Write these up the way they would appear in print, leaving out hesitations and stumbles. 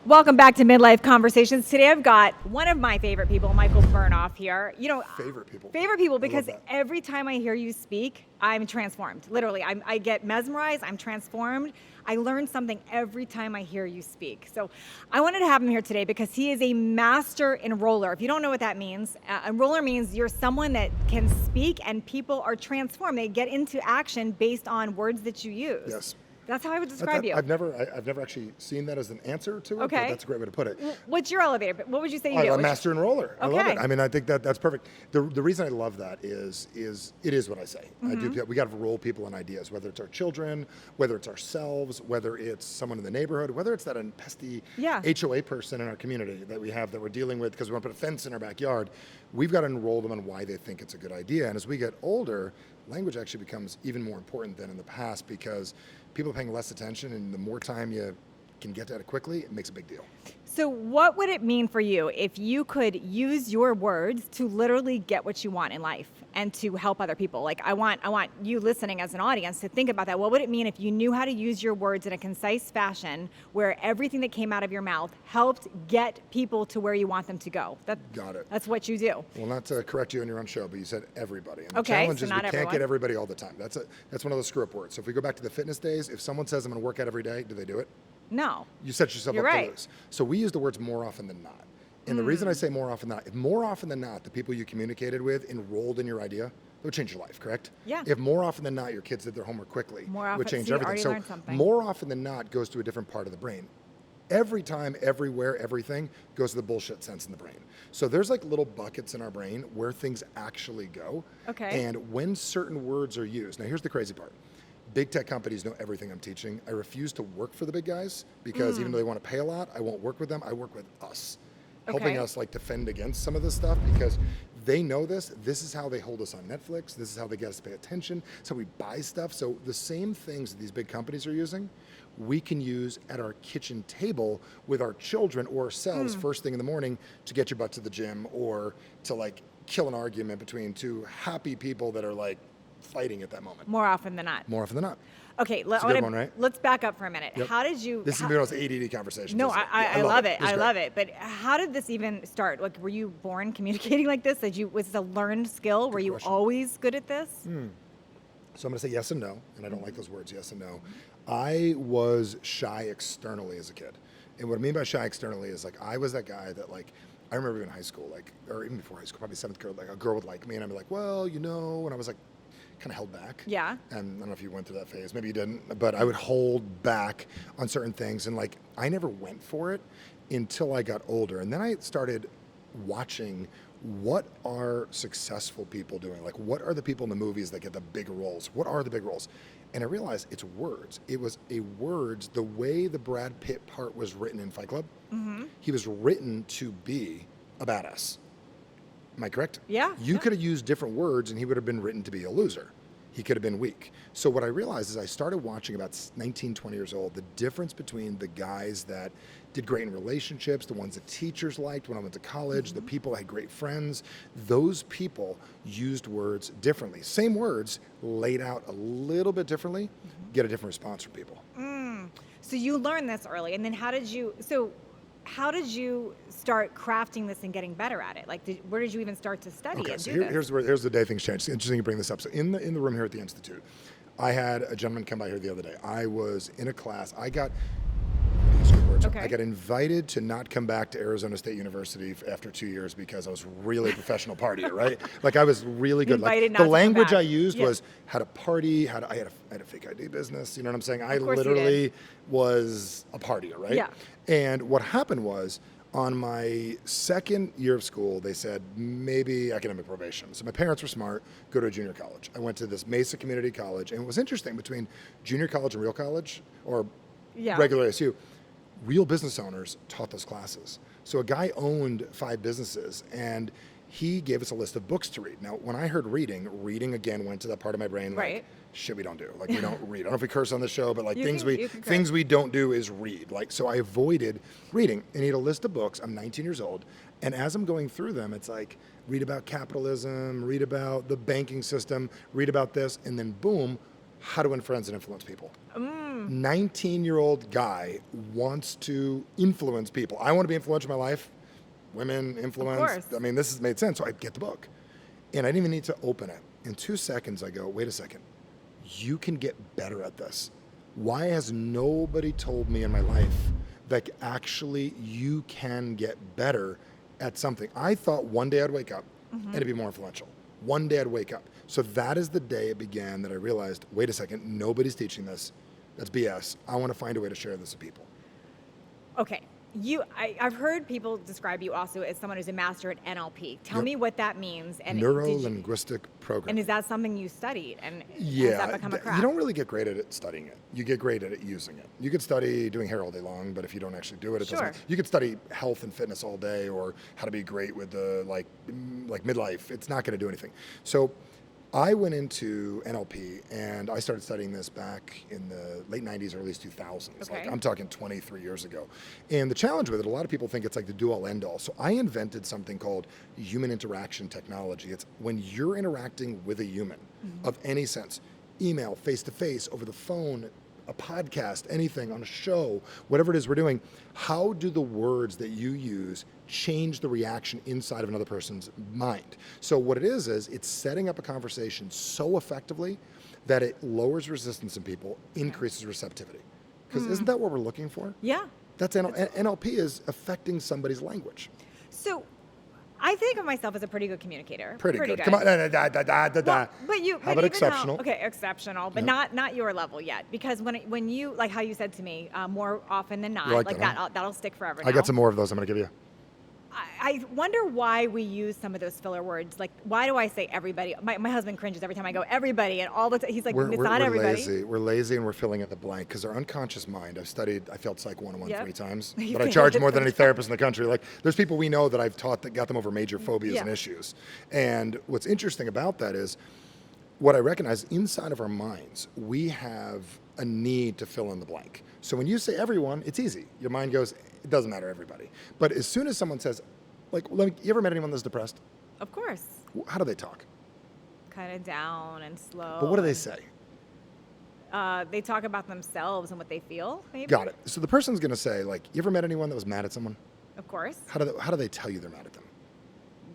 Welcome back to Midlife Conversations. Today I've got one of my favorite people, Michael Burnoff here. Favorite people. Favorite people because that. every time I hear you speak, I'm transformed. Literally, I get mesmerized, I'm transformed. I learn something every time I hear you speak. So I wanted to have him here today because he is a master enroller. If you don't know what that means, enroller means you're someone that can speak and people are transformed. They get into action based on words that you use. Yes. That's how I would describe you. I've never actually seen that as an answer to it, Okay. but that's a great way to put it. What's your elevator? What would you say you do? I'm a master enroller. I love Okay. it. I mean, I think that's perfect. The reason I love that is it is what I say. We got to enroll people in ideas, whether it's our children, whether it's ourselves, whether it's someone in the neighborhood, whether it's that pesky HOA person in our community that we have that we're dealing with because we want to put a fence in our backyard. We've got to enroll them on why they think it's a good idea. And as we get older, language actually becomes even more important than in the past because people are paying less attention, and the more time you can get at it quickly, it makes a big deal. So what would it mean for you if you could use your words to literally get what you want in life and to help other people? Like I want you listening as an audience to think about that. What would it mean if you knew how to use your words in a concise fashion where everything that came out of your mouth helped get people to where you want them to go? Got it. That's what you do. Well, not to correct you on your own show, but you said everybody. And the Okay, challenge so is not we everyone. can't get everybody all the time. That's one of those screw-up words. So if we go back to the fitness days, if someone says I'm going to work out every day, do they do it? No. You set yourself You're up right. to lose. So we use the words more often than not. And the reason I say more often than not, if more often than not the people you communicated with enrolled in your idea, it would change your life, correct? Yeah. If more often than not your kids did their homework quickly, More it often- would change see, everything. already So learned something. more often than not goes to a different part of the brain. Every time, everywhere, everything goes to the bullshit sense in the brain. So there's like little buckets in our brain where things actually go. Okay. And when certain words are used, now here's the crazy part. Big tech companies know everything I'm teaching. I refuse to work for the big guys because even though they want to pay a lot, I won't work with them. I work with us, helping us like defend against some of this stuff because they know this. This is how they hold us on Netflix. This is how they get us to pay attention. So we buy stuff. So the same things that these big companies are using, we can use at our kitchen table with our children or ourselves first thing in the morning to get your butt to the gym or to like kill an argument between two happy people that are like fighting at that moment. More often than not. More often than not. Okay, It's a good one, right? let's back up for a minute. Yep. How did you... This is one of those ADD conversations. No, isn't it? I love it. It's I great. love it. But how did this even start? Like, were you born communicating like this? Was this a learned skill? Were you question. always good at this? So I'm going to say yes and no, and I don't like those words, yes and no. I was shy externally as a kid. And what I mean by shy externally is like I was that guy that like, I remember in high school, like, or even before high school, probably 7th grade, like a girl would like me and I'd be like, well, you know, and I was like, kind of held back. Yeah. And I don't know if you went through that phase. Maybe you didn't. But I would hold back on certain things. And like, I never went for it until I got older. And then I started watching what are successful people doing? Like, what are the people in the movies that get the big roles? What are the big roles? And I realized it's words. It was words, the way the Brad Pitt part was written in Fight Club. He was written to be a badass. Am I correct? Yeah. You could have used different words and he would have been written to be a loser. He could have been weak. So what I realized is I started watching about 19, 20 years old, the difference between the guys that did great in relationships, the ones that teachers liked when I went to college, the people that had great friends, those people used words differently. Same words laid out a little bit differently, get a different response from people. So you learned this early, and then how did you start crafting this and getting better at it? Like, where did you even start to study Okay, and so do this? here's the day things changed. It's interesting you bring this up. So in the room here at the Institute, I had a gentleman come by here the other day. I was in a class. I got Okay. I got invited to not come back to Arizona State University after 2 years because I was really a professional partier, right? Like I was really good. Like Invited not the to come language back. I used Yeah. was how to party, I had a fake ID business. You know what I'm saying? I course you literally was a partier, right? Yeah. And what happened was, on my second year of school, they said maybe academic probation. So my parents were smart, go to a junior college. I went to this Mesa Community College, and it was interesting between junior college and real college, or regular ASU, real business owners taught those classes. So a guy owned 5 businesses, and he gave us a list of books to read. Now, when I heard reading again went to that part of my brain, like, Right. shit we don't do. Like, we don't read. I don't know if we curse on the show, but like You things can curse. things we don't do is read. Like, so I avoided reading. And he had a list of books. I'm 19 years old. And as I'm going through them, it's like, read about capitalism, read about the banking system, read about this, and then boom, how to win friends and influence people. 19-year-old guy wants to influence people. I want to be influential in my life. Women, influence. course. I mean, this has made sense. So I get the book. And I didn't even need to open it. In 2 seconds, I go, wait a second. You can get better at this. Why has nobody told me in my life that actually you can get better at something? I thought one day I'd wake up and it'd be more influential. One day I'd wake up. So that is the day it began that I realized, wait a second, nobody's teaching this. That's BS. I want to find a way to share this with people. Okay. I've heard people describe you also as someone who's a master at NLP. Tell Yep. me what that means. And Neuro-linguistic programming. and is that something you studied? And has Yeah, that become a craft? you don't really get great at it studying it. You get great at it using it. You could study doing hair all day long, but if you don't actually do it, it Sure. doesn't. You could study health and fitness all day, or how to be great with the like midlife. It's not going to do anything. So I went into NLP and I started studying this back in the late 90s, early 2000s. Okay. Like I'm talking 23 years ago. And the challenge with it, a lot of people think it's like the do all end all. So I invented something called human interaction technology. It's when you're interacting with a human of any sense, email, face to face, over the phone, a podcast, anything on a show, whatever it is we're doing, how do the words that you use change the reaction inside of another person's mind? So what it is it's setting up a conversation so effectively that it lowers resistance in people, increases receptivity. Because isn't that what we're looking for? Yeah. That's NLP is affecting somebody's language. So I think of myself as a pretty good communicator. Pretty good. Come on. Well, but you. How but about even exceptional? Okay, exceptional, but Yep. not your level yet. Because when you, like how you said to me, more often than not, You like like that, huh? that'll stick forever. I got some more of those I'm going to give you. I wonder why we use some of those filler words. Like, why do I say everybody? My husband cringes every time I go everybody, and all the time he's like, it's not everybody. Lazy. We're lazy and we're filling in the blank because our unconscious mind. I failed Psych 101 Yep. 3 times, You but I failed charge it more than 3 any therapist in the country. Like, there's people we know that I've taught that got them over major phobias Yeah. and issues. And what's interesting about that is what I recognize inside of our minds, we have a need to fill in the blank. So when you say everyone, it's easy. Your mind goes, it doesn't matter everybody. But as soon as someone says, like, you ever met anyone that's depressed? Of course, How do they talk? kind of down and slow. But what do they say? They talk about themselves and what they feel. Maybe. Got it. So the person's going to say, like, you ever met anyone that was mad at someone? Of course, How do they tell you they're mad at them?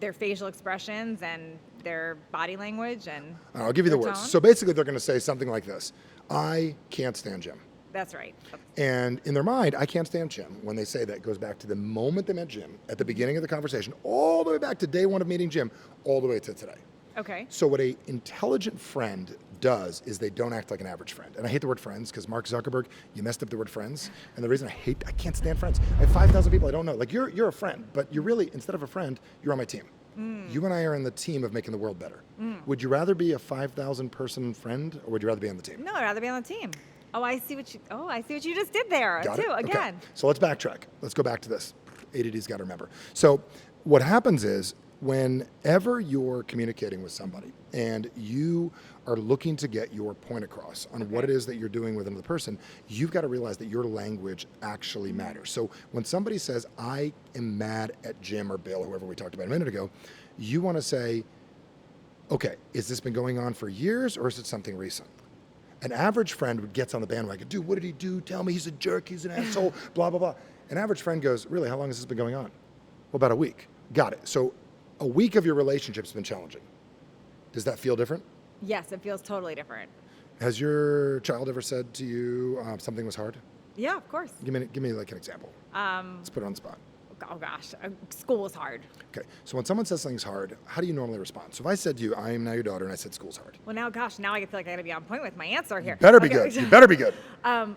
their facial expressions and their body language and. I'll give you the their words. tone. So basically, they're going to say something like this: I can't stand Jim. That's right. And in their mind, I can't stand Jim. When they say that, it goes back to the moment they met Jim, at the beginning of the conversation, all the way back to day one of meeting Jim, all the way to today. Okay. So what a intelligent friend does is they don't act like an average friend. And I hate the word friends because Mark Zuckerberg, you messed up the word friends. And the reason I can't stand friends. I have 5,000 people I don't know. Like you're a friend, but you're really, instead of a friend, you're on my team. You and I are in the team of making the world better. Would you rather be a 5,000 person friend or would you rather be on the team? No, I'd rather be on the team. I see what you just did there Got too. it? Okay. Again. So let's backtrack. Let's go back to this. ADD's got to remember. So what happens is whenever you're communicating with somebody and you are looking to get your point across on what it is that you're doing with another person, you've got to realize that your language actually matters. So when somebody says, I am mad at Jim or Bill, whoever we talked about a minute ago, you want to say, okay, has this been going on for years or is it something recent? An average friend gets on the bandwagon, dude, what did he do? Tell me, he's a jerk, he's an asshole, blah, blah, blah. An average friend goes, really, how long has this been going on? Well, about a week. Got it. So a week of your relationship's been challenging. Does that feel different? Yes, it feels totally different. Has your child ever said to you something was hard? Yeah, of course. Give me like an example. Let's put it on the spot. Oh gosh, school was hard. Okay, so when someone says something's hard, how do you normally respond? So if I said to you, I am now your daughter, and I said school's hard. Well, now I feel like I gotta be on point with my answer here. Better be Okay. good. You better be good.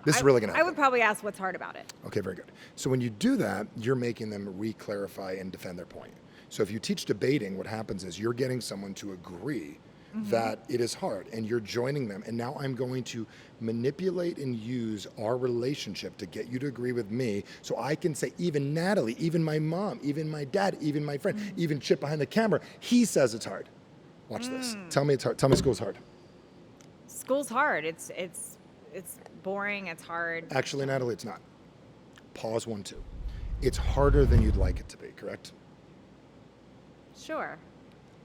This is I- really gonna I happen. would probably ask what's hard about it. Okay, very good. So when you do that, you're making them re-clarify and defend their point. So if you teach debating, what happens is you're getting someone to agree that it is hard and you're joining them. And now I'm going to manipulate and use our relationship to get you to agree with me so I can say, even Natalie, even my mom, even my dad, even my friend, even Chip behind the camera, he says it's hard. Watch this. Tell me it's hard. Tell me school's hard. School's hard. It's boring. It's hard. Actually, Natalie, it's not. Pause 1, 2. It's harder than you'd like it to be, correct? Sure.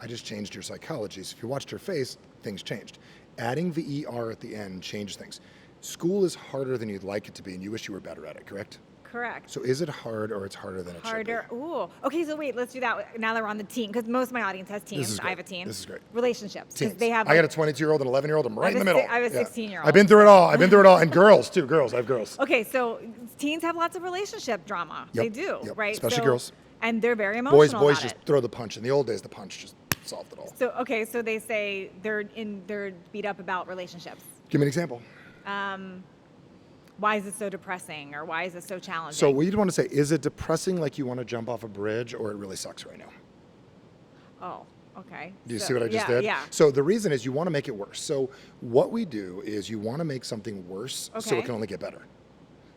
I just changed your psychology. So if you watched her face, things changed. Adding the ER at the end changed things. School is harder than you'd like it to be, and you wish you were better at it, correct? Correct. So is it hard or it's harder than it should be? Harder. Ooh. Okay, so wait, let's do that now that we're on the teen, because most of my audience has teens. is I great. have a teen. This is great. Relationships. 'Cause Teens. they have. I got a 22-year-old and 11-year-old. I'm right in the middle. I have a Yeah. 16-year-old. I've been through it all. And girls too. Girls. I have girls. Okay, so teens have lots of relationship drama. Yep, They do, yep, right? especially girls. And they're very emotional Boys about just it. throw the punch. In the old days, the punch just solved it all. So okay, so they say they're beat up about relationships. Give me an example. Why is it so depressing, or why is it so challenging? So what you'd want to say, is it depressing like you want to jump off a bridge, or it really sucks right now? Oh, okay. Do you So- see what I just yeah, did? Yeah. So the reason is you want to make it worse. So what we do is you want to make something worse so Okay. it can only get better.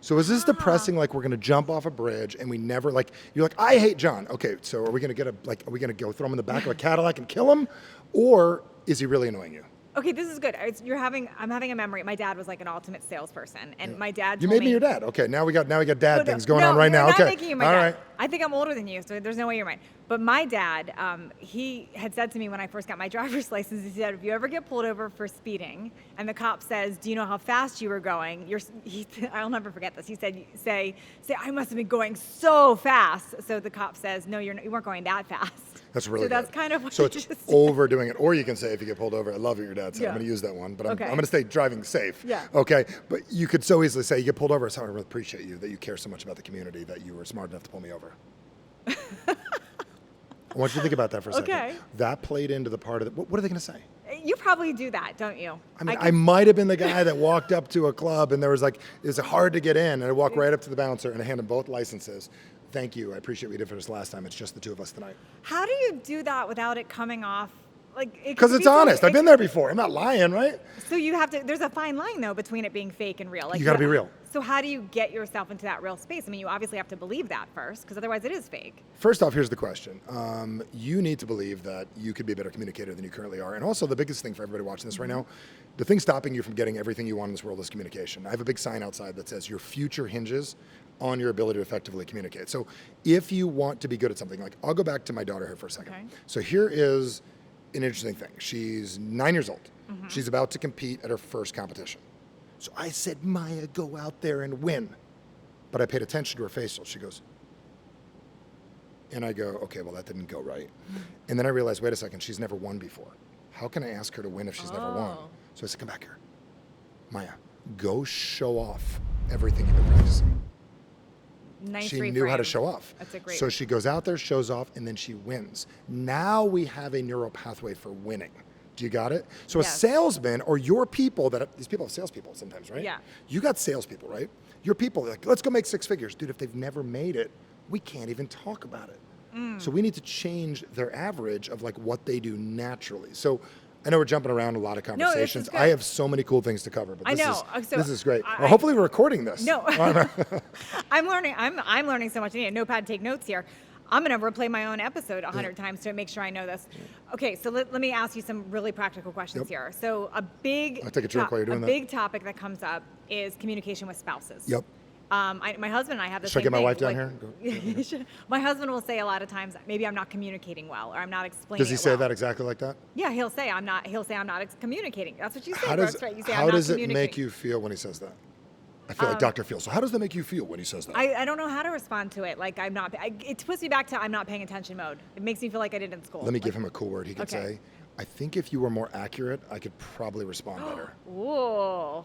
So is this depressing like we're going to jump off a bridge and we never like, you're like, I hate John. Okay, so are we going to are we going to go throw him in the back of a Cadillac and kill him? Or is he really annoying you? Okay, this is good. I'm having a memory. My dad was like an ultimate salesperson, and my dad. You told made me your dad. Okay, now we got dad Oh, no, things going no, on right you're now. not Okay, making you my all dad. right. I think I'm older than you, so there's no way you're mine. But my dad, he had said to me when I first got my driver's license, he said, if you ever get pulled over for speeding, and the cop says, "Do you know how fast you were going?" I'll never forget this. He said, "Say, I must have been going so fast." So the cop says, "No, you weren't going that fast." That's really so good. that's kind of what so you it's just said. overdoing it. Or you can say, if you get pulled over, I love what your dad said. Yeah. I'm going to use that one, but I'm Okay. going to stay driving safe. Yeah. Okay. But you could so easily say, you get pulled over. So I really appreciate you that you care so much about the community that you were smart enough to pull me over. I want you to think about that for a second. Okay. That played into the part of the, what are they going to say? You probably do that, don't you? I mean, I might have been the guy that walked up to a club and there was like, it was hard to get in. And I walked right up to the bouncer and I handed him both licenses. Thank you. I appreciate what you did for us last time. It's just the two of us tonight. How do you do that without it coming off like? Because it's honest. I've been there before. I'm not lying, right? So you have to. There's a fine line though between it being fake and real. Like You gotta be real. So how do you get yourself into that real space? I mean, you obviously have to believe that first, because otherwise it is fake. First off, here's the question. You need to believe that you could be a better communicator than you currently are. And also the biggest thing for everybody watching this right now, the thing stopping you from getting everything you want in this world is communication. I have a big sign outside that says your future hinges on your ability to effectively communicate. So if you want to be good at something, like I'll go back to my daughter here for a second. Okay. So here is an interesting thing. She's 9 years old. She's about to compete at her first competition. So I said, Maya, go out there and win. But I paid attention to her facial. She goes, and I go, okay, well, that didn't go right. And then I realized, wait a second, she's never won before. How can I ask her to win if she's never won? So I said, come back here. Maya, go show off everything you've been practicing. Nice She reframe. knew how to show off. That's a great. So she goes out there, shows off, and then she wins. Now we have a neural pathway for winning. Do you got it? So Yes. a salesman or your people these people have salespeople sometimes, right? Yeah. You got salespeople, right? Your people, like, let's go make 6 figures. Dude, if they've never made it, we can't even talk about it. So we need to change their average of like what they do naturally. So I know we're jumping around a lot of this is conversations. good. I have so many cool things to cover, but I this, know. So this is great. I- Well, hopefully we're recording this. No, I'm learning. I'm learning so much. I need a notepad to take notes here. I'm gonna replay my own episode 100 times to make sure I know this. Okay, so let me ask you some really practical questions Yep. here. So a big I'll take a drink while you're doing that. big topic that comes up is communication with spouses. Yep. My husband and I have the Should I same get my thing. wife down Like- here? Go. My husband will say a lot of times, maybe I'm not communicating well, or I'm not explaining. Does he it say well. that exactly like that? Yeah, he'll say I'm not communicating. That's what you say. How does, Brooks, right? You say, how I'm not does it communicating. make you feel when he says that? I feel like Dr. Phil. So how does that make you feel when he says that? I don't know how to respond to it. Like it puts me back to I'm not paying attention mode. It makes me feel like I did in school. Let me give him a cool word he could Okay. say. I think if you were more accurate, I could probably respond better. Ooh.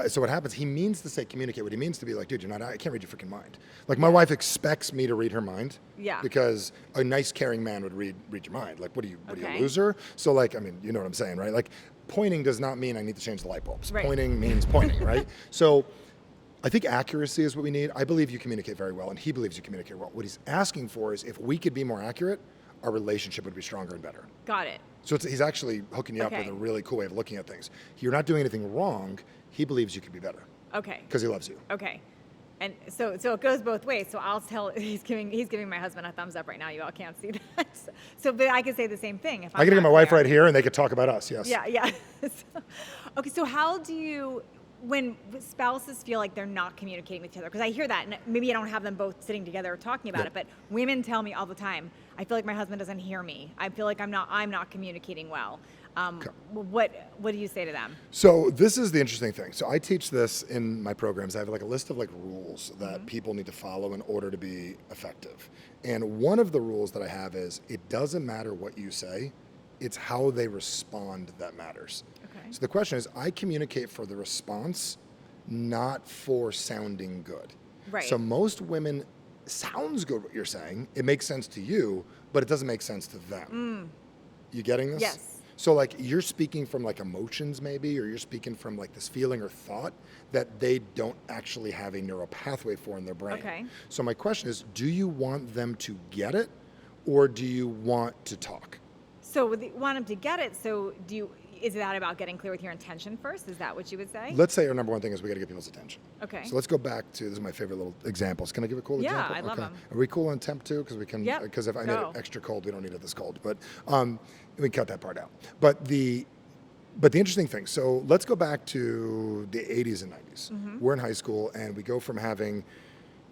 So what happens, he means to say communicate. What he means to be like, dude, I can't read your freaking mind. Like my wife expects me to read her mind. Yeah. Because a nice caring man would read your mind. Like, what are you, Okay. a loser? So like, I mean, you know what I'm saying, right? Like pointing does not mean I need to change the light bulbs. Right. Pointing means pointing, right? So I think accuracy is what we need. I believe you communicate very well, and he believes you communicate well. What he's asking for is if we could be more accurate, our relationship would be stronger and better. Got it. So he's actually hooking you up Okay. with a really cool way of looking at things. You're not doing anything wrong. He believes you could be better Okay. because he loves you. Okay. And so it goes both ways. So I'll tell he's giving my husband a thumbs up right now. You all can't see that. So but I could say the same thing if I could get not my wife clear. right here, and they could talk about us. Yes. Yeah, yeah. Okay, so how do you, when spouses feel like they're not communicating with each other, because I hear that, and maybe I don't have them both sitting together talking about Yeah. it, but women tell me all the time, I feel like my husband doesn't hear me. I feel like I'm not communicating well. What do you say to them? So this is the interesting thing. So I teach this in my programs. I have like a list of like rules that people need to follow in order to be effective. And one of the rules that I have is it doesn't matter what you say, it's how they respond that matters. Okay. So the question is, I communicate for the response, not for sounding good. Right. So most women, sounds good what you're saying, it makes sense to you, but it doesn't make sense to them. You getting this? Yes. So like you're speaking from like emotions maybe, or you're speaking from like this feeling or thought that they don't actually have a neural pathway for in their brain. Okay. So my question is, do you want them to get it, or do you want to talk? So you want them to get it. So is that about getting clear with your intention first? Is that what you would say? Let's say our number one thing is we got to get people's attention. Okay. So let's go back to, this is my favorite little examples. Can I give a cool Yeah, example? I love them. Are we cool on temp too? Because we can, Yep, because if I made go. it extra cold, we don't need it this cold. But we cut that part out. But the interesting thing, so let's go back to the 80s and 90s. We're in high school and we go from having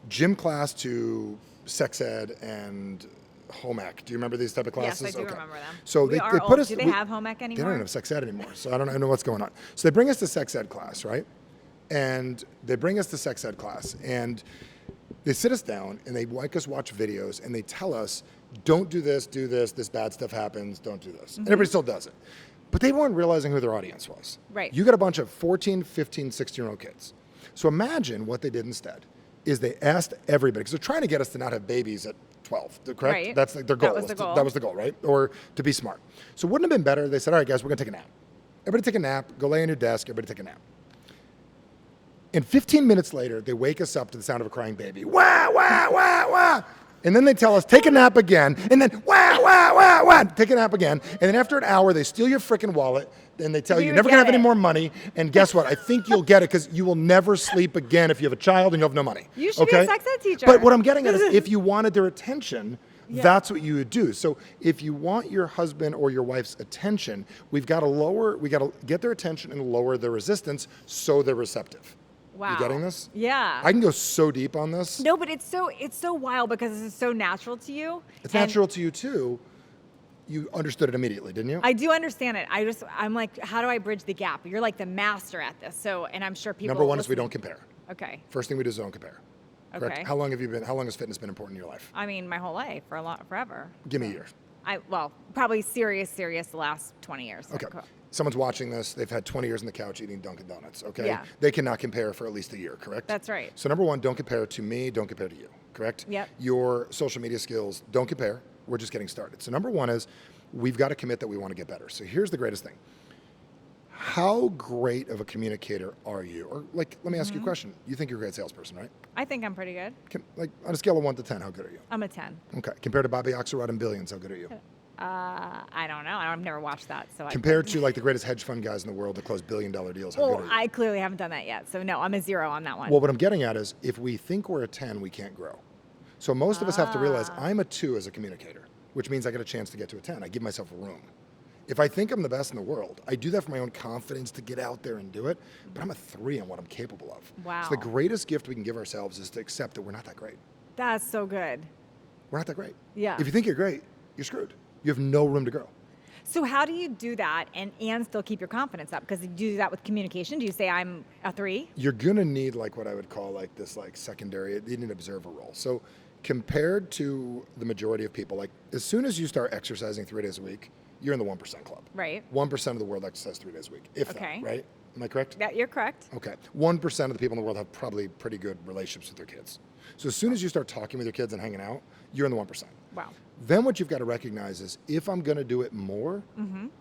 gym class to sex ed and home ec. Do you remember these type of classes? Yes, I do remember them. So We they are put old. us. Do they have home ec They anymore? don't have sex ed anymore. So I don't know what's going on. So they bring us to sex ed class, right? And they bring us to sex ed class and they sit us down and they make us watch videos and they tell us, don't do this, this bad stuff happens, don't do this. And everybody still does it. But they weren't realizing who their audience was. Right. You got a bunch of 14, 15, 16-year-old kids. So imagine what they did instead is they asked everybody, because they're trying to get us to not have babies at 12, correct? Right. That's like their goal. That was the goal. That was the goal, right? Or to be smart. So wouldn't it have been better? They said, all right, guys, we're going to take a nap. Everybody take a nap. Go lay on your desk. Everybody take a nap. And 15 minutes later, they wake us up to the sound of a crying baby. Wah, wah, wah, wah. And then they tell us, take a nap again. And then, wah, wah, wah, wah, take a nap again. And then after an hour, they steal your freaking wallet. And they tell you, You you're never going to have get any it. more money. And guess what? I think you'll get it because you will never sleep again if you have a child and you'll have no money. You should be a sex ed teacher. But what I'm getting at is if you wanted their attention, Yeah. that's what you would do. So if you want your husband or your wife's attention, we got to get their attention and lower their resistance so they're receptive. Wow. You getting this? Yeah. I can go so deep on this. No, but it's so wild because it's so natural to you. It's And natural to you too. You understood it immediately, didn't you? I do understand it. I'm like, how do I bridge the gap? You're like the master at this. So, and I'm sure people. Number one is we listening- don't compare. Okay. First thing we do is don't compare. Correct? Okay. How long has fitness been important in your life? I mean, my whole life forever. Give me a year. Probably serious the last 20 years. Okay. Someone's watching this. They've had 20 years on the couch eating Dunkin' Donuts. Okay. Yeah. They cannot compare for at least a year. Correct. That's right. So number one, don't compare to me. Don't compare to you. Correct. Yep. Your social media skills. Don't compare. We're just getting started. So number one is we've got to commit that we want to get better. So here's the greatest thing. How great of a communicator are you? Or like, let me ask you a question. You think you're a great salesperson, right? I think I'm pretty good. Like on a scale of 1 to 10, how good are you? I'm a 10. Okay. Compared to Bobby Axelrod and Billions, how good are you? I don't know. I've never watched that. So Compared to like the greatest hedge fund guys in the world that close billion-dollar deals, how Well, good are you? I clearly haven't done that yet. So no, I'm a 0 on that one. Well, what I'm getting at is if we think we're a 10, we can't grow. So most of us have to realize I'm a 2 as a communicator, which means I get a chance to get to a 10. I give myself room. If I think I'm the best in the world, I do that for my own confidence to get out there and do it, but I'm a 3 on what I'm capable of. Wow. So the greatest gift we can give ourselves is to accept that we're not that great. That's so good. We're not that great. Yeah. If you think you're great, you're screwed. You have no room to grow. So how do you do that and still keep your confidence up? Because you do that with communication. Do you say I'm a 3? You're gonna need like what I would call like this like secondary, you need an observer role. So compared to the majority of people, like as soon as you start exercising 3 days a week, you're in the 1% club. Right. 1% of the world exercises 3 days a week, if Okay. that, right? Am I correct? That you're correct. Okay. 1% of the people in the world have probably pretty good relationships with their kids. So as soon as you start talking with your kids and hanging out, you're in the 1%. Wow. Then what you've got to recognize is if I'm going to do it more, am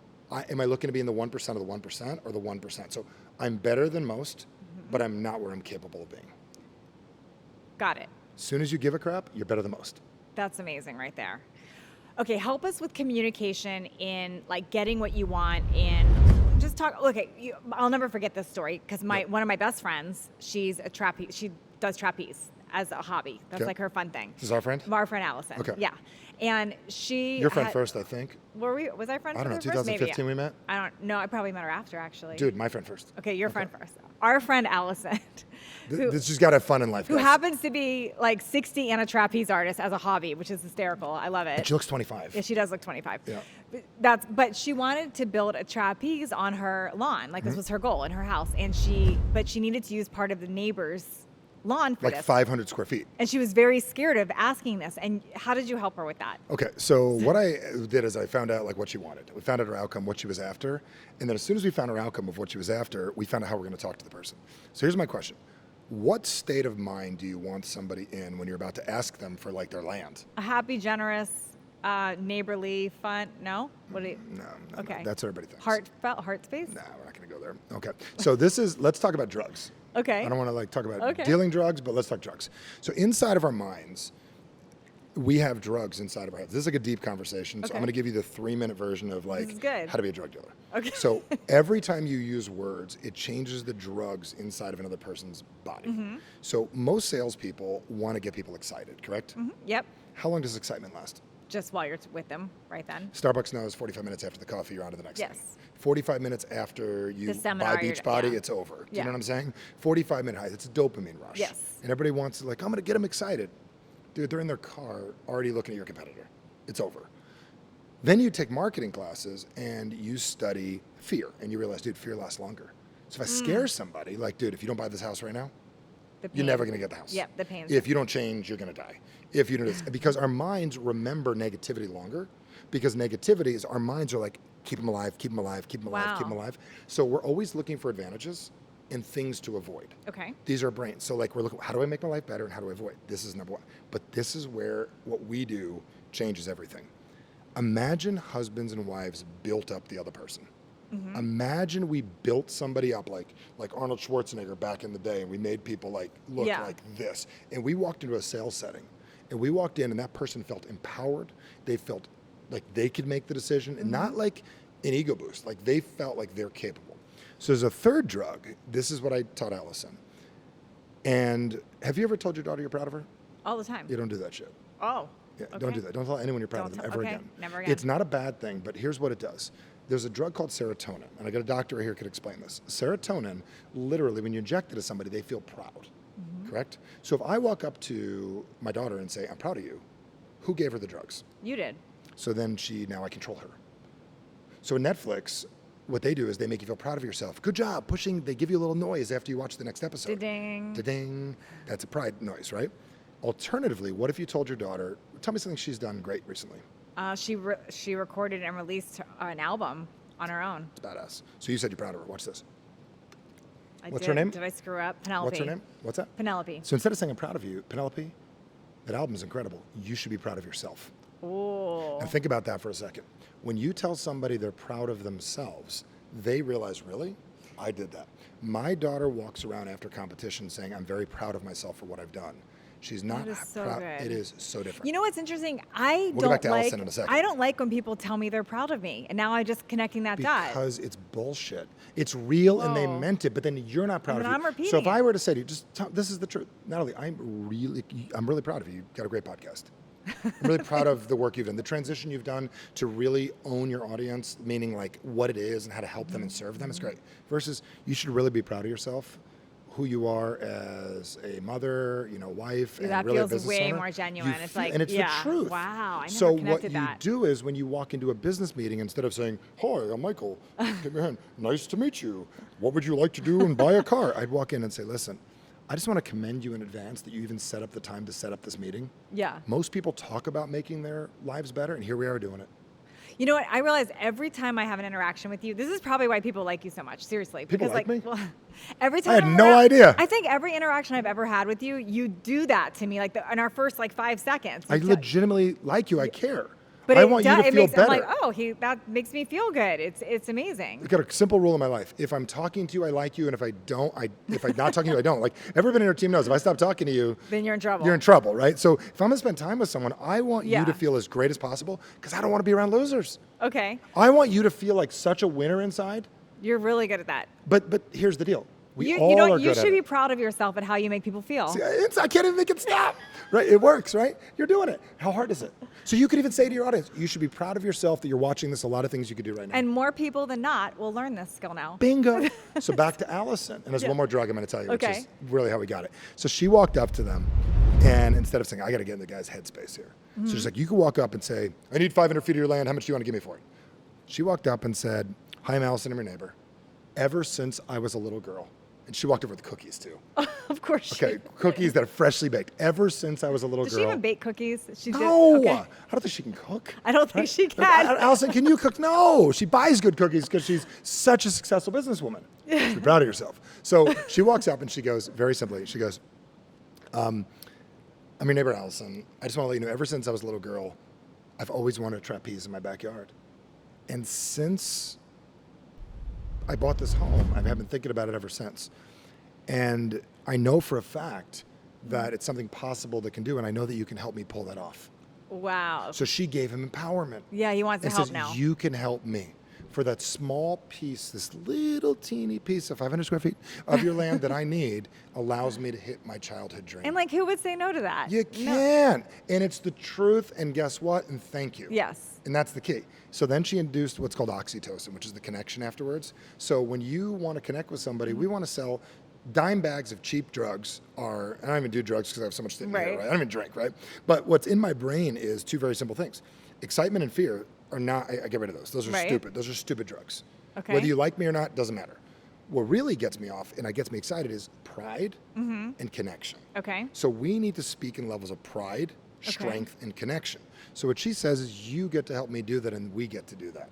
I looking to be in the 1% of the 1% or the 1%? So I'm better than most, but I'm not where I'm capable of being. Got it. As soon as you give a crap, you're better than most. That's amazing right there. Okay, help us with communication in like getting what you want in just talk. Okay, I'll never forget this story because one of my best friends, she's a trapeze. She does trapeze as a hobby. That's Okay. like her fun thing. This is our friend? Our friend Allison. Okay. Yeah, and she. Your friend first, I think. Was I friends I don't know, with her first? Maybe. 2015 we met? I don't know. I probably met her after actually. Dude, my friend first. Okay, your friend first. Our friend Allison, This just got to have fun in life, who guys. happens to be like 60 and a trapeze artist as a hobby, which is hysterical. I love it. And she looks 25. Yeah, she does look 25. Yeah. But she wanted to build a trapeze on her lawn. Like this was her goal in her house. And she needed to use part of the neighbor's lawn for Like this. 500 square feet. And she was very scared of asking this. And how did you help her with that? Okay, so what I did is I found out like what she wanted. We found out her outcome, what she was after, and then as soon as we found her outcome of what she was after, we found out how we're going to talk to the person. So here's my question: what state of mind do you want somebody in when you're about to ask them for like their land? A happy, generous, neighborly, fun. No? What do you? No, Okay. that's what everybody thinks. Heartfelt, heart space. Nah, we're not going to go there. Okay, so let's talk about drugs. Okay. I don't want to like talk about Okay. dealing drugs, but let's talk drugs. So inside of our minds, we have drugs inside of our heads. This is like a deep conversation. So Okay. I'm going to give you the 3-minute version of like is good. how to be a drug dealer. Okay. So every time you use words, it changes the drugs inside of another person's body. Mm-hmm. So most salespeople want to get people excited, correct? Yep. How long does excitement last? Just while you're with them, right then. Starbucks knows 45 minutes after the coffee, you're on to the next Yes. thing. 45 minutes after you The seminar, buy you're- Beachbody, yeah. it's over. Do you Yeah. know what I'm saying? 45-minute high. It's a dopamine rush. Yes. And everybody wants to like, I'm going to get them excited. Dude, they're in their car already looking at your competitor. It's over. Then you take marketing classes and you study fear. And you realize, dude, fear lasts longer. So if I scare somebody, like, dude, if you don't buy this house right now, The you're pain. never going to get the house. Yep, the pain. If you don't change, you're going to die. If you don't, because our minds remember negativity longer, because negativity is our minds are like, keep them alive, keep them alive, keep them alive, keep them Wow. alive. So we're always looking for advantages and things to avoid. Okay. These are brains. So like we're looking, how do I make my life better and how do I avoid? This is number one. But this is where what we do changes everything. Imagine husbands and wives built up the other person. Imagine we built somebody up like Arnold Schwarzenegger back in the day, and we made people like look Yeah. like this. And we walked into a sales setting, and we walked in, and that person felt empowered. They felt like they could make the decision, and not like an ego boost. Like they felt like they're capable. So there's a third drug. This is what I taught Allison. And have you ever told your daughter you're proud of her? All the time. You don't do that shit. Oh. Yeah, Okay. don't do that. Don't tell anyone you're proud Don't of them tell- ever okay, again. never again. It's not a bad thing, but here's what it does. There's a drug called serotonin, and I got a doctor here who could explain this. Serotonin, literally, when you inject it to somebody, they feel proud, correct? So if I walk up to my daughter and say, I'm proud of you, who gave her the drugs? You did. So then now I control her. So in Netflix, what they do is they make you feel proud of yourself. Good job, pushing, they give you a little noise after you watch the next episode. Ding. Da-ding. That's a pride noise, right? Alternatively, what if you told your daughter, tell me something she's done great recently. She recorded and released an album on her own. It's badass. So you said you're proud of her. Watch this. I What's did. her name? Did I screw up? Penelope. What's her name? What's that? Penelope. So instead of saying I'm proud of you, Penelope, that album is incredible. You should be proud of yourself. Ooh. Now think about that for a second. When you tell somebody they're proud of themselves, they realize, really? I did that. My daughter walks around after competition saying, I'm very proud of myself for what I've done. She's not That is so proud. good. It is so different. You know what's interesting? I We'll go back don't to like. Allison in a second. I don't like when people tell me they're proud of me, and now I'm just connecting that dot. Because it's bullshit. It's real and they Whoa. meant it, but then you're not proud But of you. I'm repeating So if I it. were to say to you, this is the truth, Natalie, I'm really proud of you. You've got a great podcast. I'm really proud of the work you've done, the transition you've done to really own your audience, meaning like what it is and how to help them and serve them. It's great. Versus you should really be proud of yourself, who you are as a mother, wife, and That really a feels business way owner. more genuine. You It's feel- like, and it's yeah, the truth. wow, I never so what connected you that. do is when you walk into a business meeting, instead of saying, "Hi, I'm Michael. Give me a hand. Nice to meet you. What would you like to do and buy a car?" I'd walk in and say, "Listen, I just want to commend you in advance that you even set up the time to set up this meeting. Yeah. Most people talk about making their lives better, and here we are doing it. You know what? I realize every time I have an interaction with you, this is probably why people like you so much. Seriously, People because like me? well, every time I had I'm no around- idea. I think every interaction I've ever had with you, you do that to me, like in our first 5 seconds. I You tell- legitimately like you. I care. But I it want you does- to it feel makes, better. I'm like, oh, that makes me feel good. It's amazing. I've got a simple rule in my life. If I'm talking to you, I like you, and if I don't, if I'm not talking to you, I don't. Like everybody in our team knows, if I stop talking to you, Then you're in trouble. you're in trouble, right? So if I'm gonna spend time with someone, I want Yeah. you to feel as great as possible because I don't want to be around losers. Okay, I want you to feel like such a winner inside. you're really good at that. But here's the deal. We You all know, are you good at should be it. proud of yourself at how you make people feel. See, I can't even make it stop. Right? It works, right? You're doing it. How hard is it? So you could even say to your audience, you should be proud of yourself that you're watching this. A lot of things you could do right now. And more people than not will learn this skill now. Bingo. So back to Allison. And there's Yeah. one more drug I'm going to tell you, which Okay. is really how we got it. So she walked up to them, and instead of saying, I got to get in the guy's headspace here. So she's like, you could walk up and say, I need 500 feet of your land. How much do you want to give me for it? She walked up and said, hi, I'm Allison, I'm your neighbor. Ever since I was a little girl, and she walked over with cookies too. Of course. She, Okay, cookies that are freshly baked. Ever since I was a little Does girl. she even bake cookies? She did. No, Okay. I don't think she can cook. I don't think she Like, can. Allison, can you cook? No, she buys good cookies because she's such a successful businesswoman. You should be proud of yourself. So she walks up and she goes, very simply, she goes, I'm your neighbor, Allison. I just want to let you know, ever since I was a little girl, I've always wanted a trapeze in my backyard. And since I bought this home, I've been thinking about it ever since. And I know for a fact that it's something possible that can do, and I know that you can help me pull that off. Wow. So she gave him empowerment. Yeah, he wants to And help says, now. you can help me for that small piece, this little teeny piece of 500 square feet of your land that I need allows me to hit my childhood dream. And like, who would say no to that? You No. can. And it's the truth. And guess what? And thank you. Yes. And that's the key. So then she induced what's called oxytocin, which is the connection afterwards. So when you want to connect with somebody, we want to sell dime bags of cheap drugs are, and I don't even do drugs because I have so much to Right. right? I don't even drink, right? But what's in my brain is two very simple things. Excitement and fear are not, I get rid of those. Those are Right. stupid. Those are stupid drugs. Okay. Whether you like me or not, doesn't matter. What really gets me off and gets me excited is pride and connection. Okay. So we need to speak in levels of pride, strength, and connection. So what she says is you get to help me do that and we get to do that.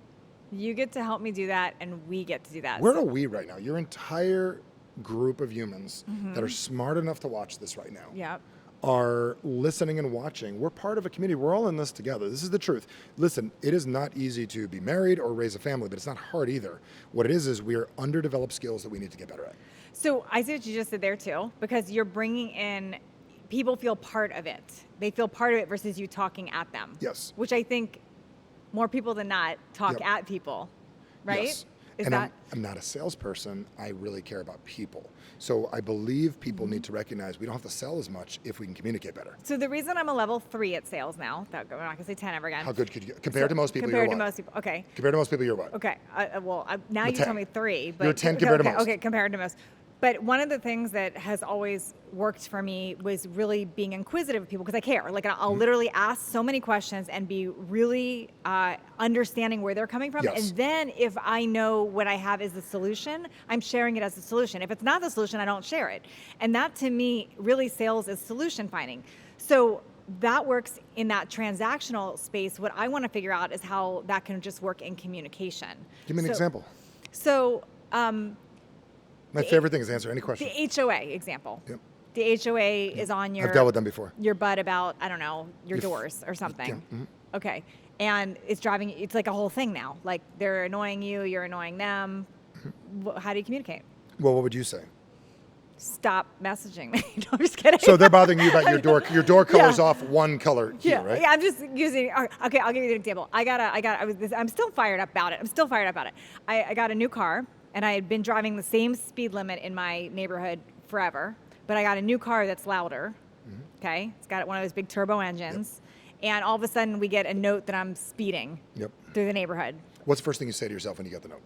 You get to help me do that, and we get to do that. Where are we right now? Your entire group of humans that are smart enough to watch this right now Yep. are listening and watching. We're part of a community. We're all in this together. This is the truth. Listen, it is not easy to be married or raise a family, but it's not hard either. What it is we are underdeveloped skills that we need to get better at. So I see what you just did there too, because you're bringing in people feel part of it. They feel part of it versus you talking at them. Yes. Which I think more people than not talk Yep. at people, right? Yes. Is and that I'm not a salesperson. I really care about people. So I believe people Mm-hmm. need to recognize we don't have to sell as much if we can communicate better. so? The reason I'm a level 3 at sales now, that I'm not gonna say 10 ever again. How good could you get? Compared to most people, Compared you're to what? most people, okay. Compared to most people, you're what? Okay. Now I'm a you 10. told me 3, but You're a 10 compared to okay, most. Okay, compared to most. But one of the things that has always worked for me was really being inquisitive of people because I care. Like I'll Mm-hmm. literally ask so many questions and be really understanding where they're coming from. Yes. And then if I know what I have is the solution, I'm sharing it as a solution. If it's not the solution, I don't share it. And that to me, really sales is solution finding. So that works in that transactional space. What I want to figure out is how that can just work in communication. Give me an So- example. So My favorite thing is answer any question. the HOA example. Yep. The HOA is on your I've dealt with them before. your butt about, I don't know, your Your f- doors or something. yeah, mhm. Okay. And it's driving, it's like a whole thing now. Like they're annoying you, you're annoying them. How do you communicate? Well, what would you say? Stop messaging me. No, I'm just kidding. So they're bothering you about your door. Your door color's Yeah. off one color here, right? Yeah, I'm just using. Okay, I'll give you an example. I'm still fired up about it. I got a new car, and I had been driving the same speed limit in my neighborhood forever, but I got a new car that's louder. Okay, it's got one of those big turbo engines, and all of a sudden we get a note that I'm speeding Yep. through the neighborhood. What's the first thing you say to yourself when you get the note?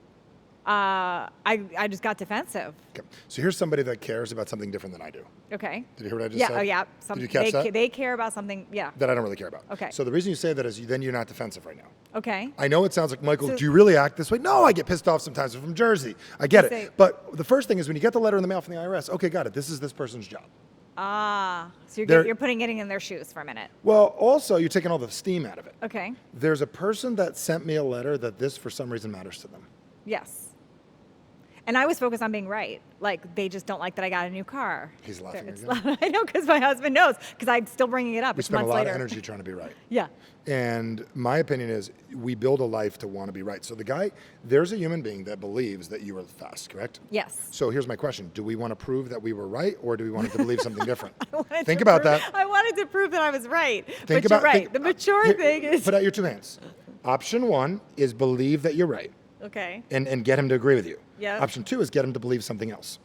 I just got defensive. Okay. So here's somebody that cares about something different than I do. Okay. Did you hear what I just Yeah. said? Oh yeah. Did you catch that? They care about something. Yeah. That I don't really care about. Okay. So the reason you say that is then you're not defensive right now. Okay. I know it sounds like, Michael, So- do you really act this way? No, I get pissed off sometimes. I'm from Jersey. I get it. Say- But the first thing is when you get the letter in the mail from the IRS, okay, got it. This is this person's job. So They're- you're putting it in their shoes for a minute. Well, also, you're taking all the steam out of it. Okay. There's a person that sent me a letter that this, for some reason, matters to them. Yes. And I was focused on being right. Like, they just don't like that I got a new car. He's laughing It's again. loud. I know, because my husband knows, because I'm still bringing it up. We It's spend a months lot later. of energy trying to be right. Yeah. And my opinion is we build a life to want to be right. So there's a human being that believes that you are fast, correct? Yes. So here's my question. Do we want to prove that we were right or do we want to believe something different? I wanted Think to about prove- that. I wanted to prove that I was right. Think but about you're right. think- The mature here, thing is. Put out your two hands. Option one is believe that you're right Okay. and get him to agree with you. Yep. Option two is get him to believe something else.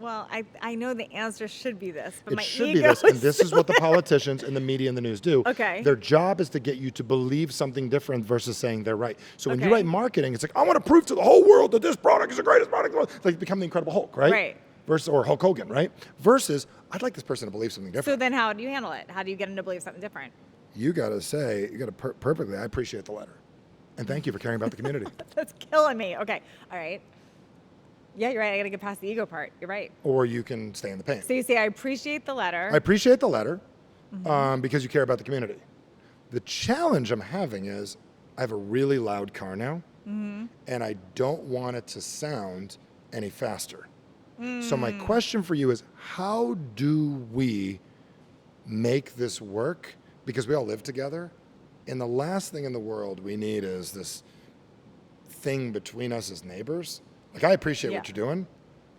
Well, I know the answer should be this, but It my should ego be this, and is this is what the politicians and the media and the news do. Okay. Their job is to get you to believe something different versus saying they're right. So when you Okay. write marketing, it's like, I want to prove to the whole world that this product is the greatest product. in the world. It's like become the Incredible Hulk, right? Right. Versus, or Hulk Hogan, right? Versus, I'd like this person to believe something So different. then how do you handle it? How do you get them to believe something different? You got to say, you got to perfectly, I appreciate the letter. And thank you for caring about the community. That's killing me. Okay. All right. Yeah, you're right. I got to get past the ego part. You're right. Or you can stay in the pain. So you say, I appreciate the letter. I appreciate the letter Mm-hmm. because you care about the community. The challenge I'm having is I have a really loud car now, Mm-hmm. and I don't want it to sound any faster. So my Mm. question for you is, how do we make this work? Because we all live together, and the last thing in the world we need is this thing between us as neighbors. Like, I appreciate what Yeah. you're doing.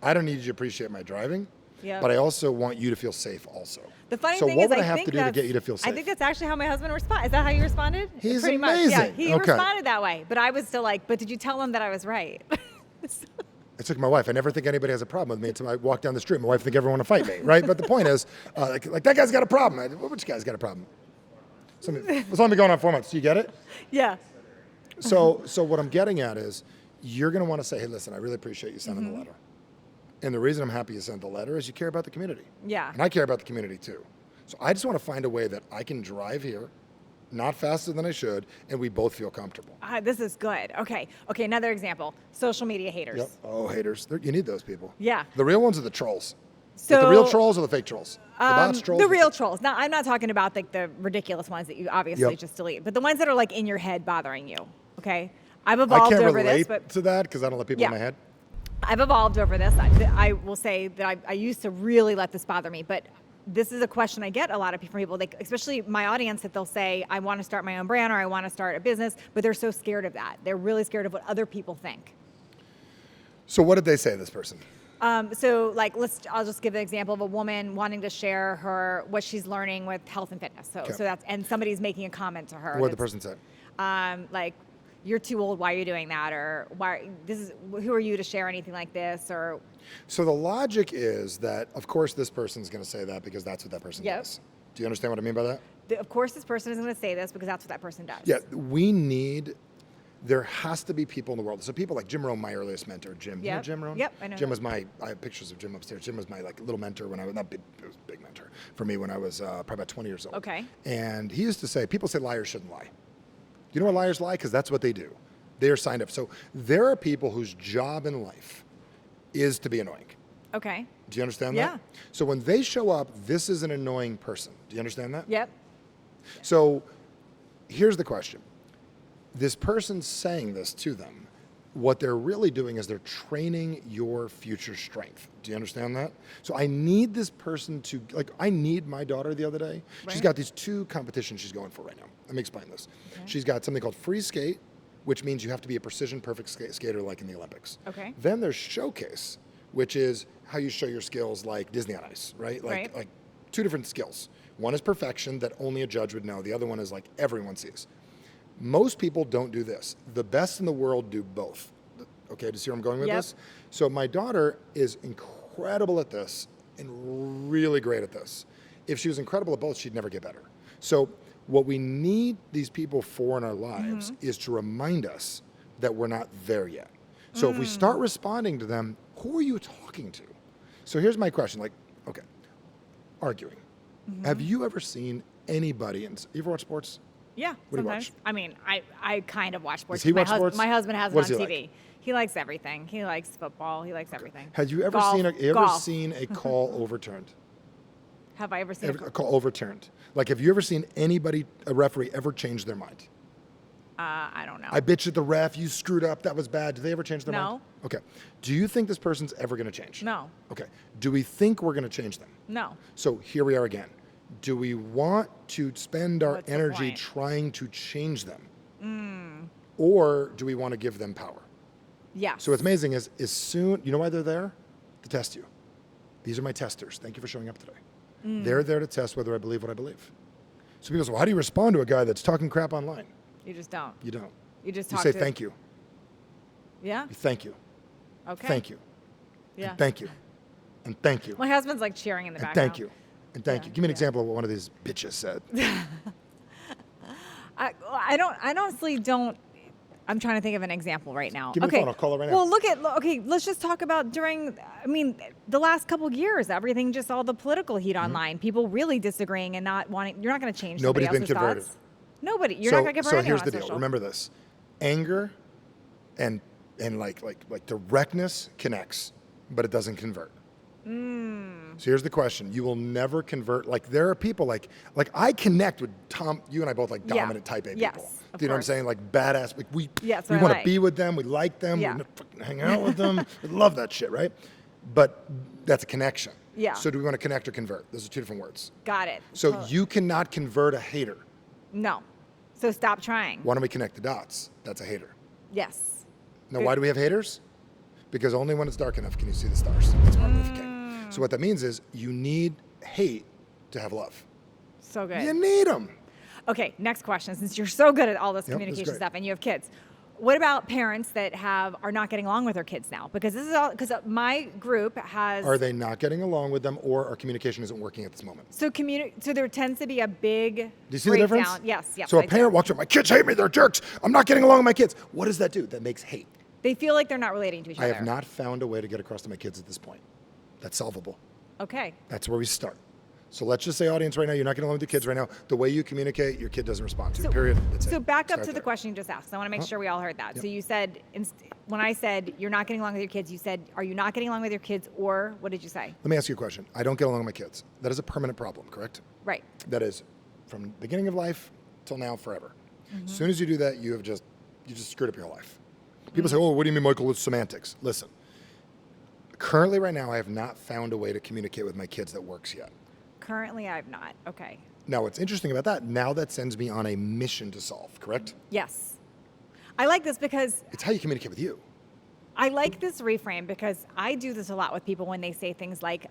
I don't need you to appreciate my driving. Yeah. But I also want you to feel safe also. The funny so thing what is, would I I have think to do to that's- get you to feel safe? I think that's actually how my husband responded. Is that how you responded? He's Pretty much. Yeah, amazing. he Okay. responded that way. But I was still like, but did you tell him that I was right? It's like my wife. I never think anybody has a problem with me until I walk down the street. My wife think everyone want to fight me, right? But the point is, like that guy's got a problem. Which guy's got a problem? It's only been going on 4 months. Do you get it? Yeah. So what I'm getting at is, you're going to want to say, hey, listen, I really appreciate you sending Mm-hmm. the letter. And the reason I'm happy you sent the letter is you care about the community. Yeah. And I care about the community too. So I just want to find a way that I can drive here, not faster than I should, and we both feel comfortable. This is good. Okay. Okay. Another example. Social media haters. Yep. Oh, haters. You need those people. Yeah. The real ones are the trolls. So Like the real trolls or the fake trolls? The bots trolls? The or real fake- trolls. Now, I'm not talking about like the ridiculous ones that you obviously Yep. just delete, but the ones that are like in your head bothering you. Okay. I've I evolved can't over relate this, but to that because I don't let people in my head. I've evolved over this. I will say that I used to really let this bother me, but this is a question I get a lot of people, like, especially my audience, that they'll say, I want to start my own brand or I want to start a business, but they're so scared of that. They're really scared of what other people think. So what did they say, this person? So like, I'll just give an example of a woman wanting to share what she's learning with health and fitness. So, Okay. and somebody's making a comment to her. What did the that's, person say? like, you're too old, why are you doing that? Or who are you to share anything like this? Or So the logic is that, of course, this person's going to say that because that's what that person Yep. does. Do you understand what I mean by that? of course this person is going to say this because that's what that person does. Yeah, there has to be people in the world. So people like Jim Rohn, my earliest mentor. Jim, you know Yep. Jim Rohn? Yep, I know Jim him. was I have pictures of Jim upstairs. Jim was my like little mentor when I was, not big, it was a big mentor for me when I was probably about 20 years old. Okay. And he used to say, people say liars shouldn't lie. You know why liars lie? Because that's what they do. They are signed up. So there are people whose job in life is to be annoying. Okay. Do you understand Yeah. that? So when they show up, this is an annoying person. Do you understand that? Yep. So here's the question. This person saying this to them, what they're really doing is they're training your future strength. Do you understand that? So I need this person to, like, I need my daughter the other day. She's Right. got these 2 competitions she's going for right now. Let me explain this. Okay. She's got something called free skate, which means you have to be a precision perfect skater like in the Olympics. Okay. Then there's showcase, which is how you show your skills like Disney on Ice, right? Right. Like 2 different skills. One is perfection that only a judge would know. The other one is like everyone sees. Most people don't do this. The best in the world do both. Okay, do you see where I'm going with Yep. this? So my daughter is incredible at this and really great at this. If she was incredible at both, she'd never get better. So what we need these people for in our lives is to remind us that we're not there yet. So if we start responding to them, who are you talking to? So here's my question, like, okay, arguing. Have you ever seen anybody, you ever watch sports? Yeah. What do you sometimes. watch? I mean, I kind of watch sports. Does he My watch sports? My husband has What it on does he TV. like? He likes everything. He likes football. He likes everything. Have you ever Golf. seen a call overturned? Have I ever seen A call overturned? Like, have you ever seen anybody, a referee, ever change their mind? I don't know. I bitched at the ref. You screwed up. That was bad. Do they ever change their mind? No. Okay. Do you think this person's ever going to change? No. Okay. Do we think we're going to change them? No. So here we are again. Do we want to spend our What's the energy point? trying to change them? Or do we want to give them power? Yeah. So what's amazing is soon, you know why they're there? To test you. These are my testers. Thank you for showing up today. They're there to test whether I believe what I believe. So people say, well, how do you respond to a guy that's talking crap online? You just don't. You don't. You just You talk say to. thank you. Yeah. You thank you. Okay. Thank you. Yeah. And thank you. And thank you. My husband's like cheering in the And background. thank you. And thank you. Give me an example of what one of these bitches said. I honestly don't. I'm trying to think of an example right now. Give me the okay. phone, I'll call her right now. Well, okay, let's just talk about the last couple of years, everything, just all the political heat online, people really disagreeing and not wanting, you're not going to change somebody Nobody's been else's converted. thoughts. Nobody. You're not going to convert anyone here's on the deal. social. Remember this. Anger and like directness connects, but it doesn't convert. So here's the question. You will never convert. Like there are people like I connect with Tom, you and I both like dominant type A Yes, people. of Do you know what I'm course. saying? Like badass. Like we Yes, we I want to like. be with them. We like them. Yeah. We want to fucking hang out with them. We love that shit, right? But that's a connection. Yeah. So do we want to connect or convert? Those are two different words. Got it. So Totally. you cannot convert a hater. No. So stop trying. Why don't we connect the dots? That's a hater. Yes. Now, Good. why do we have haters? Because only when it's dark enough can you see the stars. That's Martin Luther King. So what that means is you need hate to have love. So good. You need them. Okay, next question. Since you're so good at all this Yep, that's communication great. stuff and you have kids, what about parents that are not getting along with their kids now? Because this is all because my group has Are they not getting along with them, or our communication isn't working at this moment? so there tends to be a big Do you see the difference? breakdown. Yes, yes. So I a do. parent walks up, my kids hate me, they're jerks. I'm not getting along with my kids. What does that do? That makes hate. They feel like they're not relating to each I other. have not found a way to get across to my kids at this point. That's solvable. Okay. That's where we start. So let's just say, audience, right now, you're not getting along with your kids right now. The way you communicate, your kid doesn't respond to. Period. That's it. So back up Start to the there. question you just asked. I want to make sure we all heard that. Yep. So you said, when I said you're not getting along with your kids, you said, are you not getting along with your kids, or what did you say? Let me ask you a question. I don't get along with my kids. That is a permanent problem, correct? Right. That is from the beginning of life till now, forever. Mm-hmm. As soon as you do that, you just screwed up your whole life. People say, oh, what do you mean, Michael? It's semantics. Listen, currently right now, I have not found a way to communicate with my kids that works yet. Currently, I've not. Okay. Now, what's interesting about that, now that sends me on a mission to solve, correct? Yes. I like this because It's how you communicate with you. I like this reframe because I do this a lot with people when they say things like,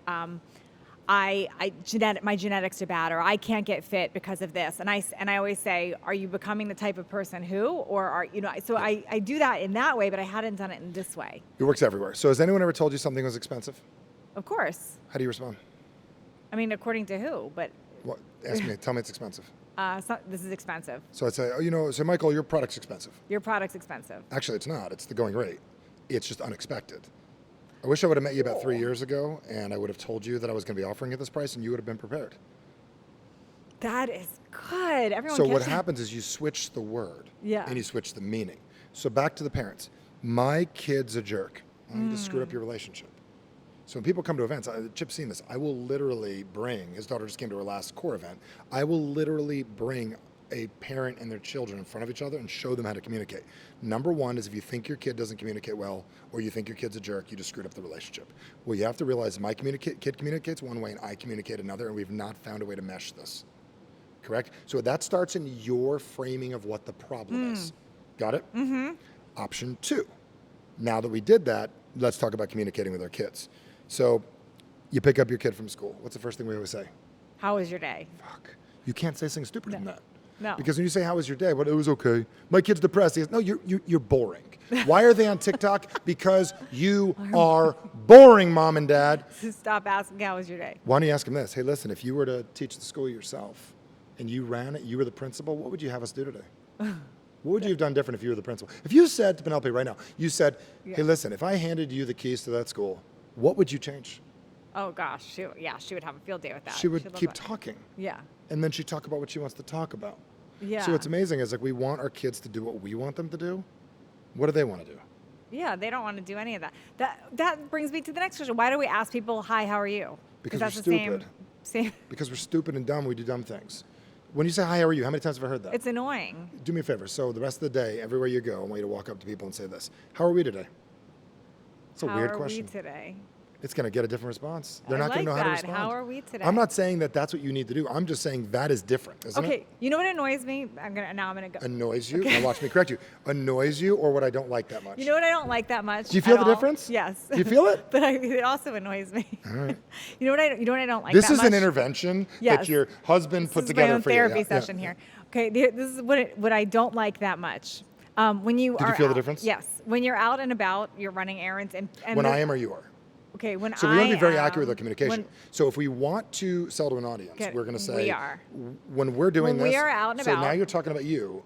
my genetics are bad, or I can't get fit because of this. And I always say, are you becoming the type of person who, or are, so I do that in that way, but I hadn't done it in this way. It works everywhere. So has anyone ever told you something was expensive? Of course. How do you respond? I mean, according to who, but What? Ask me, tell me it's expensive. this is expensive. So I'd say, so Michael, your product's expensive. Your product's expensive. Actually, it's not. It's the going rate. It's just unexpected. I wish I would have met you about 3 years ago, and I would have told you that I was going to be offering at this price, and you would have been prepared. That is good. Everyone. So what catch that. happens is you switch the word, Yeah. and you switch the meaning. So back to the parents. My kid's a jerk. Well, you just screwed up your relationship. So when people come to events, Chip's seen this. I will literally bring, his daughter just came to her last core event. I will literally bring a parent and their children in front of each other and show them how to communicate. Number one is if you think your kid doesn't communicate well, or you think your kid's a jerk, you just screwed up the relationship. Well, you have to realize my kid communicates one way and I communicate another, and we've not found a way to mesh this. Correct? So that starts in your framing of what the problem is. Got it? Mm-hmm. Option two. Now that we did that, let's talk about communicating with our kids. So you pick up your kid from school. What's the first thing we always say? How was your day? Fuck. You can't say something stupider than that. No. Because when you say, how was your day? Well, it was okay. My kid's depressed. He goes, no, you're boring. Why are they on TikTok? Because you are boring, mom and dad. Stop asking how was your day. Why don't you ask them this? Hey, listen, if you were to teach the school yourself and you ran it, you were the principal, what would you have us do today? What would you have done different if you were the principal? If you said to Penelope right now, you said, hey, listen, if I handed you the keys to that school, what would you change? Oh gosh, she would have a field day with that. She would She'd love keep that. talking. Yeah. And then she'd talk about what she wants to talk about. Yeah. So what's amazing is like we want our kids to do what we want them to do. What do they want to do? Yeah, they don't want to do any of that. That brings me to the next question. Why do we ask people, "Hi, how are you?" Because that's we're the stupid. same. Because we're stupid and dumb, we do dumb things. When you say, hi, how are you? How many times have I heard that? It's annoying. Do me a favor. So the rest of the day, everywhere you go, I want you to walk up to people and say this. How are we today? It's a How weird are question. we today? It's going to get a different response. They're I not going to like know how to that. respond. How are we today? I'm not saying that that's what you need to do. I'm just saying that is different, isn't Okay, it? you know what annoys me? I'm gonna go. Annoys you? Now watch me correct you. Annoys you or what I don't like that much? You know what I don't like that much? Do you feel at the all? difference? Yes. Do you feel it? But it also annoys me. All right. You know what I don't like. This that is much? an intervention Yes. that your husband put This is together my own for you. therapy Yeah, yeah, session yeah. here. Okay, this is what I don't like that much. When you Did are you feel the out- difference? Yes. When you're out and about, you're running errands and When the- I am or you are? Okay, when So we want to be very am- accurate with our communication. So if we want to sell to an audience, Okay, we're going to say, we are. When we're doing When this, we are out and so now about. you're talking about you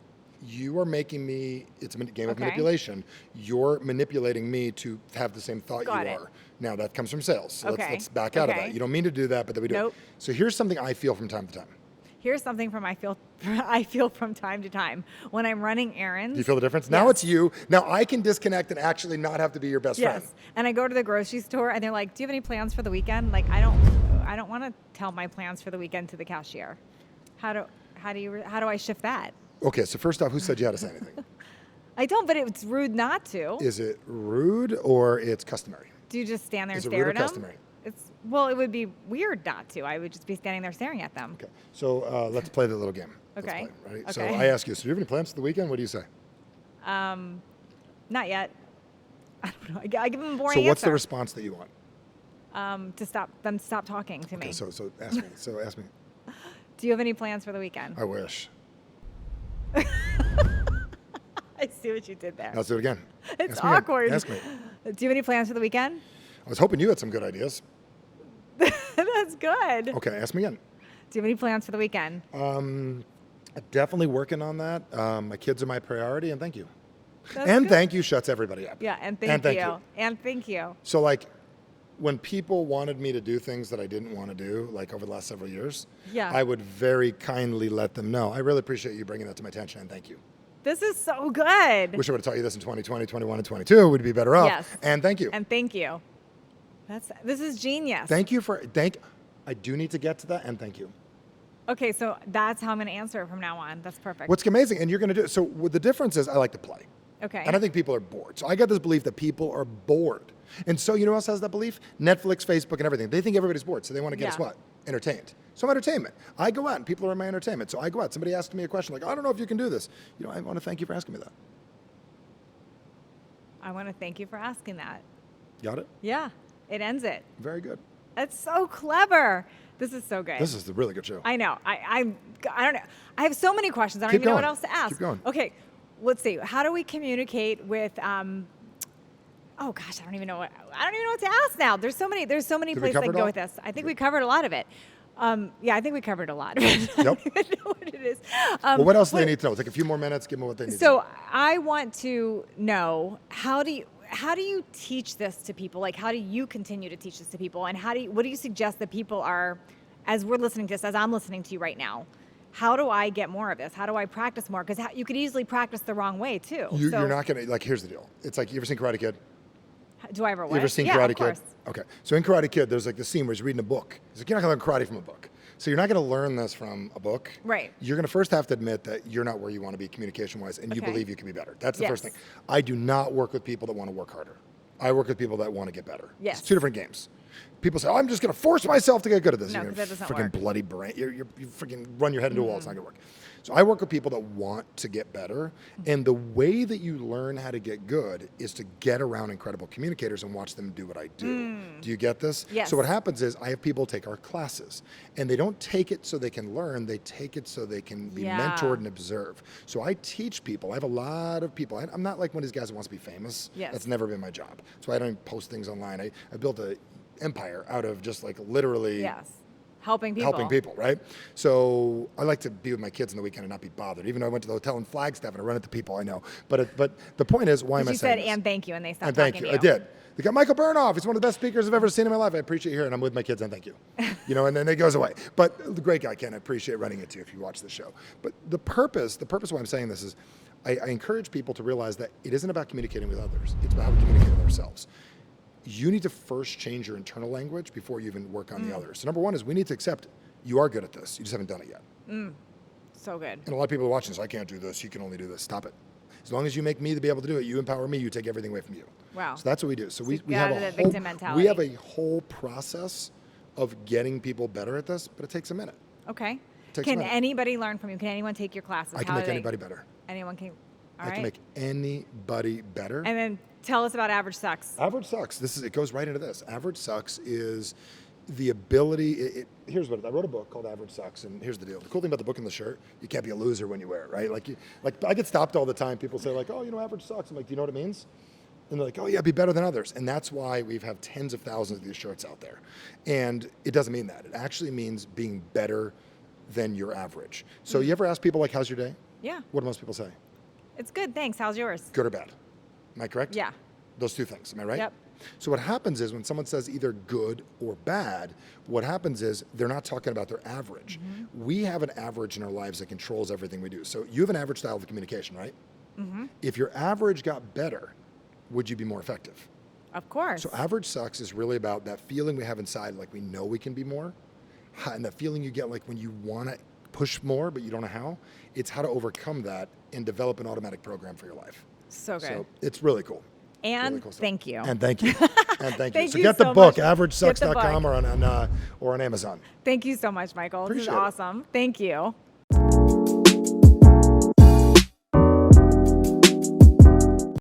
are making me, it's a game of Okay. manipulation. You're manipulating me to have the same thought Got you it. are. Now that comes from sales. So Okay. let's back out of Okay. that. You don't mean to do that, but then we do Nope. it. So here's something I feel from time to time. Here's something from I feel from time to time when I'm running errands. Do you feel the difference? Now Yes. it's you. Now I can disconnect and actually not have to be your best friend. Yes. And I go to the grocery store and they're like, "Do you have any plans for the weekend?" Like, I don't want to tell my plans for the weekend to the cashier. How do I shift that? Okay, so first off, who said you had to say anything? I don't, but it's rude not to. Is it rude or it's customary? Do you just stand there Is and it rude stare or at them? customary? It would be weird not to. I would just be standing there staring at them. Okay, so let's play the little game. Okay. Let's play, ready? So Okay. I ask you, so do you have any plans for the weekend? What do you say? Not yet. I don't know. I give them a boring So what's the answer. response that you want? To stop talking to me. Okay, so ask me. So ask me. Do you have any plans for the weekend? I wish. I see what you did there. Let's do it again. It's Ask me again. awkward. Ask me. Do you have any plans for the weekend? I was hoping you had some good ideas. That's good. Okay, ask me again. Do you have any plans for the weekend? Definitely working on that. My kids are my priority, and thank you. That's And good. thank you shuts everybody up. Yeah, and thank And you. thank you. And thank you. So like, when people wanted me to do things that I didn't want to do, like over the last several years, Yeah. I would very kindly let them know. I really appreciate you bringing that to my attention, and thank you. This is so good. Wish I would have taught you this in 2020, 21, and 22. We'd be better off. Yes. And thank you. And thank you. This is genius. I do need to get to that, and thank you. Okay, so that's how I'm going to answer it from now on. That's perfect. What's amazing, and you're going to do it. So the difference is I like to play. Okay. And I think people are bored. So I got this belief that people are bored. And so you know who else has that belief? Netflix, Facebook, and everything. They think everybody's bored, so they want to get us Yeah. what? Entertained. So I'm entertainment. I go out, and people are my entertainment. So I go out. Somebody asks me a question like, I don't know if you can do this. You know, I want to thank you for asking me that. I want to thank you for asking that. Got it? Yeah, it ends it. Very good. That's so clever. This is so good. This is a really good show. I know. I don't know. I have so many questions. I don't Keep even know what going. else to ask. Keep going. Okay, let's see. How do we communicate with? Oh gosh, I don't even know what to ask now. There's so many we places I cover can it go all? with this. I think we covered a lot of it. Yeah, I think we covered a lot of it. I Yep. don't even know what it is. Well, what else do they need to know? Take a few more minutes. Give them what they need to know. So I want to know how do you teach this to people? Like, how do you continue to teach this to people? And what do you suggest that people are, as we're listening to this, as I'm listening to you right now, how do I get more of this? How do I practice more? Because you could easily practice the wrong way too. You're not going to, like, here's the deal. It's like, you ever seen Karate Kid? Do I ever what? You ever seen yeah, Karate of course. Kid? Okay. So in Karate Kid, there's like the scene where he's reading a book. He's like, you're not going to learn karate from a book. So you're not going to learn this from a book. Right. You're going to first have to admit that you're not where you want to be communication-wise, and you Okay. believe you can be better. That's the first Yes. thing. I do not work with people that want to work harder. I work with people that want to get better. Yes. It's two different games. People say, oh, I'm just going to force myself to get good at this. No, You're 'cause that doesn't freaking work. bloody brain. You freaking run your head into a wall. It's not going to work. So I work with people that want to get better. And the way that you learn how to get good is to get around incredible communicators and watch them do what I do. Do you get this? Yes. So what happens is I have people take our classes, and they don't take it so they can learn. They take it so they can be Yeah. mentored and observe. So I teach people. I have a lot of people. I'm not like one of these guys that wants to be famous. Yes. That's never been my job. So I don't post things online. I built an empire out of just like literally Yes. Helping people. right? So I like to be with my kids on the weekend and not be bothered. Even though I went to the hotel in Flagstaff and I run into people I know. But the point is, why am I You saying said this? and thank you, and they stopped And thank talking you. to you. I did. They got Michael Burnoff. He's one of the best speakers I've ever seen in my life. I appreciate you here, and I'm with my kids, and thank you. You know, and then it goes away. But the great guy, Ken, I appreciate running into you if you watch the show. But the purpose why I'm saying this is I encourage people to realize that it isn't about communicating with others. It's about how we communicate with ourselves. You need to first change your internal language before you even work on the others. So number one is we need to accept you are good at this. You just haven't done it yet. So good. And a lot of people are watching this, I can't do this. You can only do this. Stop it. As long as you make me to be able to do it, you empower me, you take everything away from you. Wow. So that's what we do. So we get have out of a that whole, victim mentality. we have a whole process of getting people better at this, but it takes a minute. Okay. Takes Can a minute. anybody learn from you? Can anyone take your classes? I can make anybody better. Anyone can. All I right. can make anybody better. And then tell us about Average Sucks. Average Sucks. It goes right into this. Average Sucks is the ability. Here's what I wrote a book called Average Sucks, and here's the deal. The cool thing about the book and the shirt, you can't be a loser when you wear it, right? Like I get stopped all the time. People say like, oh, average sucks. I'm like, do you know what it means? And they're like, oh yeah, be better than others. And that's why we have tens of thousands of these shirts out there. And it doesn't mean that. It actually means being better than your average. So you ever ask people like, how's your day? Yeah. What do most people say? It's good, thanks. How's yours? Good or bad? Am I correct? Yeah. Those two things, am I right? Yep. So what happens is when someone says either good or bad, what happens is they're not talking about their average. We have an average in our lives that controls everything we do. So you have an average style of communication, right? If your average got better, would you be more effective? Of course. So average sucks is really about that feeling we have inside, like we know we can be more, and that feeling you get like when you want to push more, but you don't know how. It's how to overcome that and develop an automatic program for your life. So good. So it's really cool. And Really cool stuff. thank you. And thank you. And thank you. Thank So you get the so book, much. averagesucks.com Get or on Amazon. Thank you so much, Michael. This is Appreciate it. awesome. Thank you.